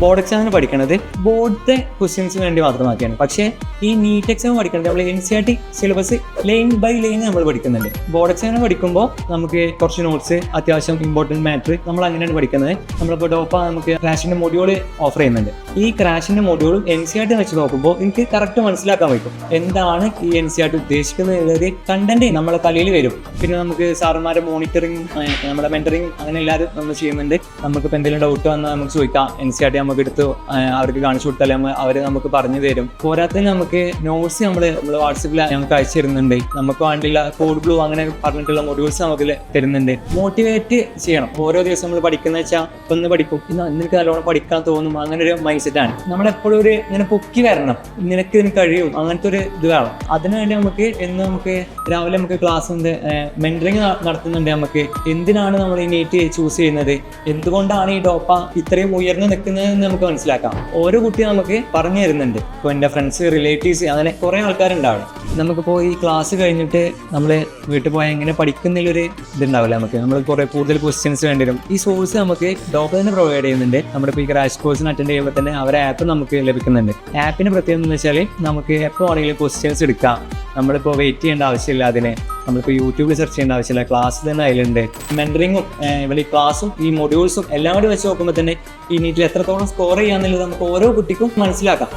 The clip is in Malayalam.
ബോർഡ് എക്സാമിന് പഠിക്കുന്നത് ബോർഡിന്റെ ക്വസ്റ്റ്യൻസിന് വേണ്ടി മാത്രമാക്കിയാണ്. പക്ഷേ ഈ നീറ്റ് എക്സാം പഠിക്കുന്നത് നമ്മൾ NCERT syllabus line by line നമ്മൾ പഠിക്കുന്നുണ്ട്. ബോർഡ് എക്സാമിന് പഠിക്കുമ്പോൾ നമുക്ക് കുറച്ച് നോട്ട്സ്, അത്യാവശ്യം ഇമ്പോർട്ടൻറ്റ് മാറ്റർ നമ്മൾ അങ്ങനെയാണ് പഠിക്കുന്നത്. നമ്മളിപ്പോൾ ഡോപ്പ നമുക്ക് ക്രാഷിന്റെ മൊഡ്യൂൾ ഓഫർ ചെയ്യുന്നുണ്ട്. ഈ ക്രാഷിന്റെ മൊഡ്യൂളും NCERT വെച്ച് നോക്കുമ്പോൾ എനിക്ക് കറക്റ്റ് മനസ്സിലാക്കാൻ പറ്റും എന്താണ് ഈ NCERT ഉദ്ദേശിക്കുന്നത് എന്നുള്ളത്. കണ്ടന്റ് നമ്മളെ തലയിൽ വരും. പിന്നെ നമുക്ക് സാറന്മാരെ മോണിറ്ററിങ്, നമ്മുടെ മെന്ററിങ് അങ്ങനെ എല്ലാവരും നമ്മൾ ചെയ്യുന്നുണ്ട്. നമുക്കിപ്പോൾ എന്തെങ്കിലും ഡൗട്ട് വന്നാൽ നമുക്ക് ചോദിക്കാം. NCERT നമുക്ക് എടുത്ത് അവർക്ക് കാണിച്ചു കൊടുത്താൽ അവർ നമുക്ക് പറഞ്ഞു തരും. പോരാത്തതിന് നമുക്ക് നോട്ട്സ് നമ്മൾ വാട്സപ്പിൽ ഞങ്ങൾക്ക് അയച്ചു തരുന്നുണ്ട്. നമുക്ക് വേണ്ടിയുള്ള കോഡ് ബ്ലൂ അങ്ങനെ പറഞ്ഞിട്ടുള്ള മൊഡ്യൂൾസ് നമുക്ക് തരുന്നുണ്ട്. മോട്ടിവേറ്റ് ചെയ്യണം. ഓരോ ദിവസം നമ്മൾ പഠിക്കുന്ന വെച്ചാൽ ഒന്ന് പഠിക്കും, നിനക്ക് നല്ലോണം പഠിക്കാൻ തോന്നും, അങ്ങനെ ഒരു മൈൻഡ് സെറ്റാണ്. നമ്മളെപ്പോഴും ഒരു ഇങ്ങനെ പൊക്കി വരണം, നിനക്ക് ഇതിന് കഴിയും, അങ്ങനത്തെ ഒരു ഇത് വേണം. അതിനുവേണ്ടി നമുക്ക് നമുക്ക് രാവിലെ നമുക്ക് ക്ലാസ് ഉണ്ട്, മെന്ററിങ് നടത്തുന്നുണ്ട്. നമുക്ക് എന്തിനാണ് നമ്മൾ ഈ നീറ്റ് ചൂസ് ചെയ്യുന്നത്, എന്തുകൊണ്ടാണ് ഈ ഡോപ്പ ഇത്രയും ഉയർന്നു നിൽക്കുന്നതെന്ന് നമുക്ക് മനസ്സിലാക്കാം. ഓരോ കുട്ടിയും നമുക്ക് പറഞ്ഞു തരുന്നുണ്ട്. ഇപ്പോൾ എൻ്റെ ഫ്രണ്ട്സ്, റിലേറ്റീവ്സ് അങ്ങനെ കുറേ ആൾക്കാരുണ്ടാവും. നമുക്കിപ്പോൾ ഈ ക്ലാസ് കഴിഞ്ഞിട്ട് നമ്മൾ വീട്ടിൽ പോയാൽ എങ്ങനെ പഠിക്കുന്നതിലൊരു ഇതുണ്ടാവില്ല. നമ്മൾ കുറേ കൂടുതൽ ക്വസ്റ്റ്യൻസ് വേണ്ടി വരും. ഈ സോഴ്സ് നമുക്ക് ഡോപ്പ തന്നെ പ്രൊവൈഡ് ചെയ്യുന്നുണ്ട്. നമ്മളിപ്പോൾ ഈ ക്രാഷ് കോഴ്സിന് അറ്റൻഡ് ചെയ്യുമ്പോൾ തന്നെ അവരെ ആപ്പ് നമുക്ക് ലഭിക്കുന്നുണ്ട്. ആപ്പിന് പ്രത്യേകത എന്ന് വെച്ചാൽ നമുക്ക് എപ്പോൾ ആണെങ്കിലും ക്വസ്റ്റ്യൻസ് എടുക്കാം. നമ്മളിപ്പോൾ വെയിറ്റ് ചെയ്യേണ്ട ആവശ്യമില്ല. അതിന് നമ്മളിപ്പോൾ യൂട്യൂബിൽ സെർച്ച് ചെയ്യേണ്ട ആവശ്യമില്ല. ക്ലാസ് തന്നെ അതിലുണ്ട്. മെന്ററിങ്ങും ഇവിടെ ഈ ക്ലാസ്സും ഈ മൊഡ്യൂൾസും എല്ലാം കൂടി വെച്ച് നോക്കുമ്പോൾ തന്നെ ഈ നീറ്റിൽ എത്രത്തോളം സ്കോർ ചെയ്യാന്നുള്ളത് നമുക്ക് ഓരോ കുട്ടിക്കും മനസ്സിലാക്കാം.